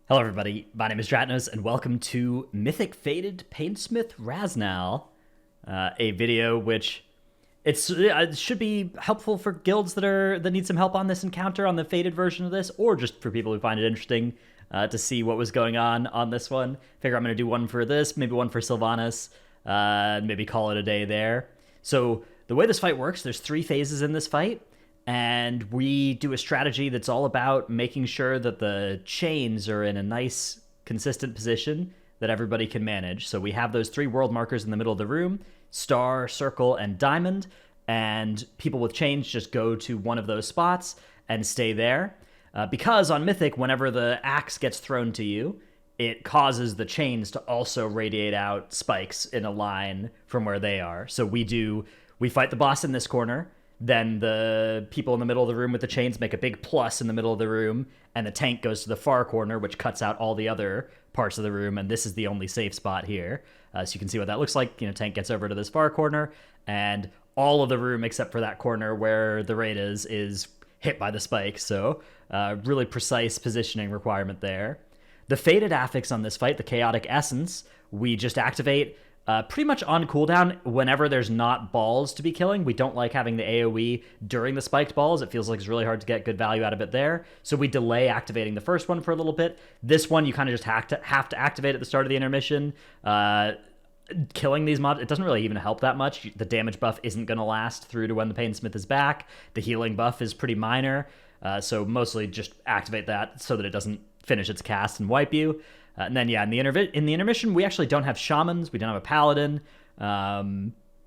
Hello everybody, my name is Dratnos, and welcome to Mythic Fated Painsmith Raznal, a video which it should be helpful for guilds that need some help on this encounter, on the Fated version of this, or just for people who find it interesting to see what was going on this one. Figure I'm going to do one for this, maybe one for Sylvanas, maybe call it a day there. So the way this fight works, there's 3 phases in this fight. And we do a strategy that's all about making sure that the chains are in a nice, consistent position that everybody can manage. So we have those 3 world markers in the middle of the room, star, circle, and diamond, and people with chains just go to one of those spots and stay there. Because on Mythic, whenever the axe gets thrown to you, it causes the chains to also radiate out spikes in a line from where they are. So we fight the boss in this corner, then the people in the middle of the room with the chains make a big plus in the middle of the room, and the tank goes to the far corner, which cuts out all the other parts of the room, and this is the only safe spot here. So you can see what that looks like. Tank gets over to this far corner, and all of the room except for that corner where the raid is hit by the spike, so really precise positioning requirement there. The Fated affix on this fight, the Chaotic Essence, we just activate pretty much on cooldown whenever there's not balls to be killing. We don't like having the AoE during the spiked balls. It feels like it's really hard to get good value out of it there. So we delay activating the first one for a little bit. This one you kind of just have to activate at the start of the intermission. Killing these mobs, it doesn't really even help that much. The damage buff isn't going to last through to when the Painsmith is back. The healing buff is pretty minor. So mostly just activate that so that it doesn't finish its cast and wipe you. And then, yeah, in the intermission, we actually don't have shamans. We don't have a paladin.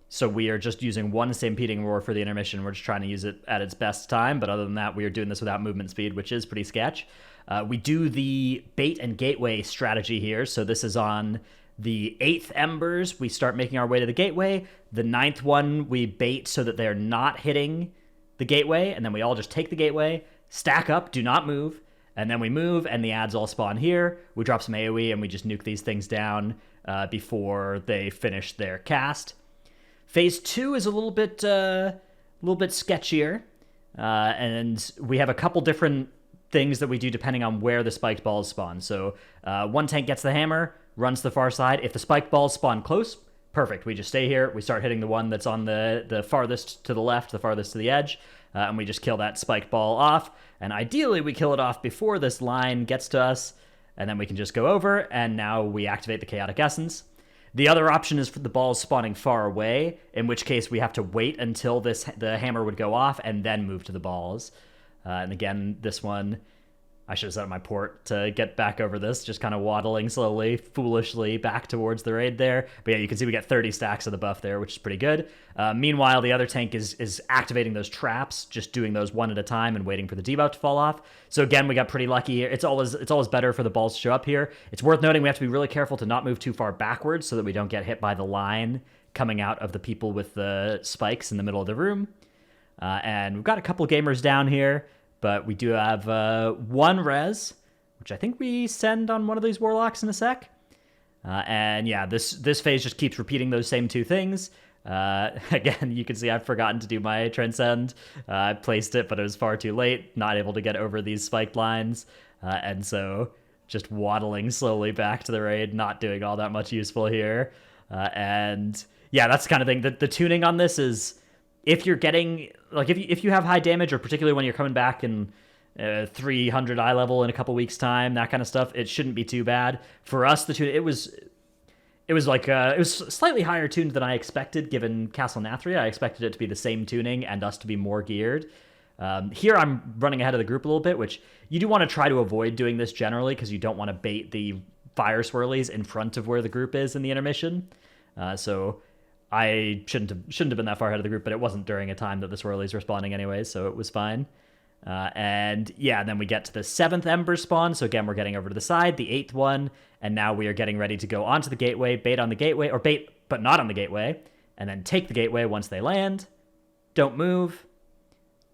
So we are just using one stampeding roar for the intermission. We're just trying to use it at its best time. But other than that, we are doing this without movement speed, which is pretty sketch. We do the bait and gateway strategy here. So this is on the 8th embers. We start making our way to the gateway. The 9th one, we bait so that they're not hitting the gateway. And then we all just take the gateway, stack up, do not move. And then we move, and the ads all spawn here. We drop some AoE, and we just nuke these things down before they finish their cast. Phase 2 is a little bit sketchier, and we have a couple different things that we do depending on where the spiked balls spawn. So one tank gets the hammer, runs to the far side. If the spiked balls spawn close, perfect. We just stay here. We start hitting the one that's on the farthest to the left, the farthest to the edge, and we just kill that spiked ball off. And ideally, we kill it off before this line gets to us, and then we can just go over, and now we activate the Chaotic Essence. The other option is for the balls spawning far away, in which case we have to wait until the hammer would go off and then move to the balls. And again, this one, I should have set up my port to get back over this, just kind of waddling slowly, foolishly back towards the raid there. But yeah, you can see we get 30 stacks of the buff there, which is pretty good. Meanwhile, the other tank is activating those traps, just doing those one at a time and waiting for the debuff to fall off. So again, we got pretty lucky here. It's always better for the balls to show up here. It's worth noting we have to be really careful to not move too far backwards so that we don't get hit by the line coming out of the people with the spikes in the middle of the room. And we've got a couple gamers down here. But we do have 1 res, which I think we send on one of these warlocks in a sec. And yeah, this phase just keeps repeating those same 2 things. Again, you can see I've forgotten to do my transcend. I placed it, but it was far too late. Not able to get over these spiked lines. And so just waddling slowly back to the raid, not doing all that much useful here. And yeah, that's the kind of thing. The tuning on this is, if you're getting, like, if you have high damage, or particularly when you're coming back in 300 eye level in a couple weeks time, that kind of stuff, it shouldn't be too bad. For us, the tune, it was slightly higher tuned than I expected, given Castle Nathria. I expected it to be the same tuning and us to be more geared. Here I'm running ahead of the group a little bit, which you do want to try to avoid doing this generally, because you don't want to bait the fire swirlies in front of where the group is in the intermission. So I shouldn't have been that far ahead of the group, but it wasn't during a time that the swirlies were spawning anyway, so it was fine. And yeah, then we get to the 7th ember spawn, so again, we're getting over to the side, the 8th one, and now we are getting ready to go onto the gateway, bait on the gateway, or bait but not on the gateway, and then take the gateway once they land, don't move,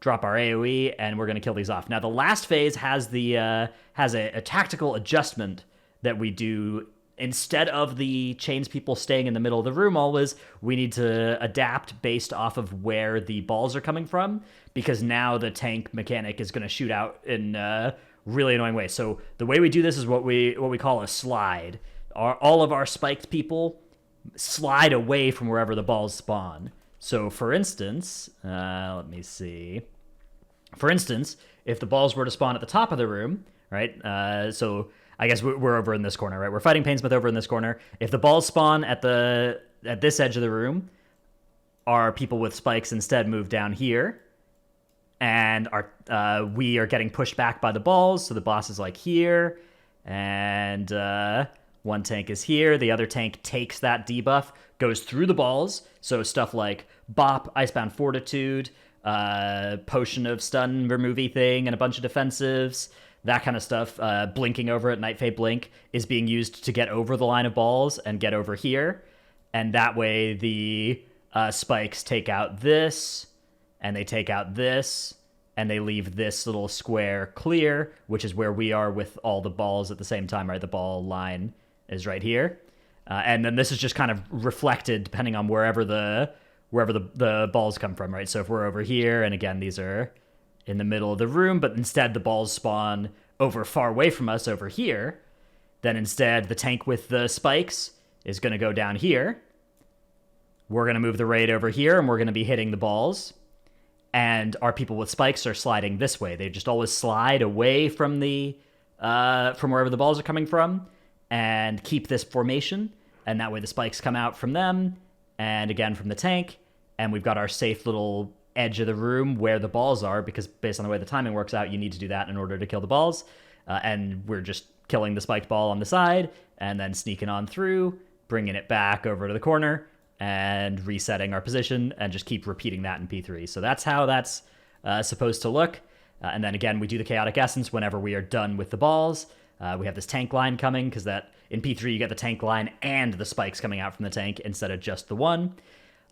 drop our AoE, and we're going to kill these off. Now, the last phase has a tactical adjustment that we do. Instead of the chains people staying in the middle of the room always, we need to adapt based off of where the balls are coming from, because now the tank mechanic is going to shoot out in really annoying way. So the way we do this is what we call a slide. All of our spiked people slide away from wherever the balls spawn. So for instance, let me see. For instance, if the balls were to spawn at the top of the room, right? So I guess we're over in this corner, right? We're fighting Painsmith over in this corner. If the balls spawn at this edge of the room, our people with spikes instead move down here, and we are getting pushed back by the balls. So the boss is like here, and one tank is here. The other tank takes that debuff, goes through the balls. So stuff like Bop, Icebound Fortitude, Potion of Stun removey thing, and a bunch of defensives, that kind of stuff. Blinking over at Night Fade Blink is being used to get over the line of balls and get over here. And that way the spikes take out this, and they take out this, and they leave this little square clear, which is where we are with all the balls at the same time, right? The ball line is right here. And then this is just kind of reflected depending on wherever the balls come from, right? So if we're over here, and again, these are in the middle of the room, but instead the balls spawn over far away from us over here, then instead the tank with the spikes is going to go down here. We're going to move the raid over here, and we're going to be hitting the balls. And our people with spikes are sliding this way. They just always slide away from from wherever the balls are coming from, and keep this formation. And that way the spikes come out from them, and again from the tank. And we've got our safe little edge of the room where the balls are, because based on the way the timing works out, you need to do that in order to kill the balls. And we're just killing the spiked ball on the side, and then sneaking on through, bringing it back over to the corner, and resetting our position, and just keep repeating that in P3. So that's how that's supposed to look. And then again, we do the Chaotic Essence whenever we are done with the balls. We have this tank line coming, because that in P3 you get the tank line and the spikes coming out from the tank instead of just the one.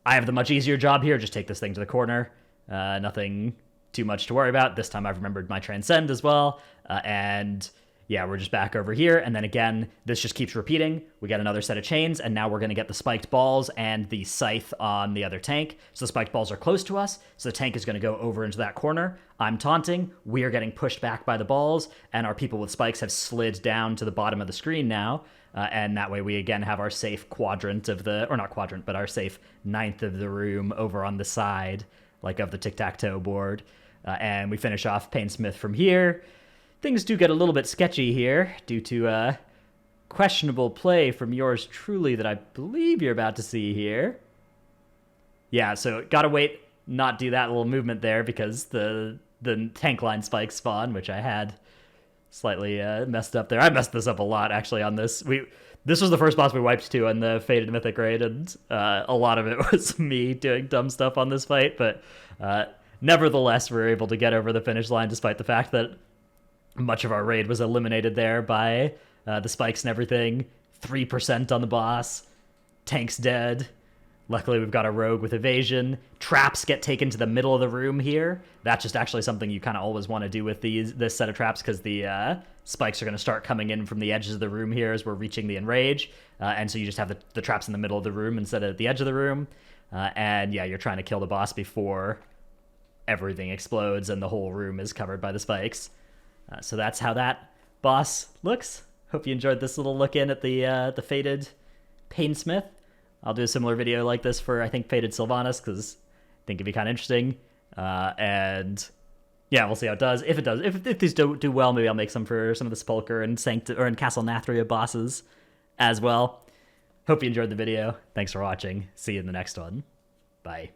I have the much easier job here. Just take this thing to the corner. Nothing too much to worry about. This time I've remembered my Transcend as well. And yeah, we're just back over here. And then again, this just keeps repeating. We get another set of chains, and now we're going to get the spiked balls and the scythe on the other tank. So the spiked balls are close to us, so the tank is going to go over into that corner. I'm taunting. We are getting pushed back by the balls, and our people with spikes have slid down to the bottom of the screen now. And that way we again have our safe quadrant of or not quadrant, but our safe ninth of the room over on the side, like of the tic-tac-toe board. And we finish off Painsmith from here. Things do get a little bit sketchy here due to questionable play from yours truly that I believe you're about to see here. Yeah, so gotta wait, not do that little movement there, because the tank line spikes spawn, which I had slightly messed up there. I messed this up a lot, actually, on this. This was the first boss we wiped to on the Fated Mythic raid, and a lot of it was me doing dumb stuff on this fight, but nevertheless, we were able to get over the finish line despite the fact that much of our raid was eliminated there by the spikes and everything. 3% on the boss. Tank's dead. Luckily, we've got a rogue with evasion. Traps get taken to the middle of the room here. That's just actually something you kind of always want to do with this set of traps, because the spikes are going to start coming in from the edges of the room here as we're reaching the enrage. And so you just have the traps in the middle of the room instead of at the edge of the room. And yeah, you're trying to kill the boss before everything explodes and the whole room is covered by the spikes. So that's how that boss looks. Hope you enjoyed this little look in at the Fated Painsmith. I'll do a similar video like this for, I think, Fated Sylvanas, because I think it'd be kind of interesting. And yeah, we'll see how it does. If it does, if these don't do well, maybe I'll make some for some of the Sepulchre and and Castle Nathria bosses as well. Hope you enjoyed the video. Thanks for watching. See you in the next one. Bye.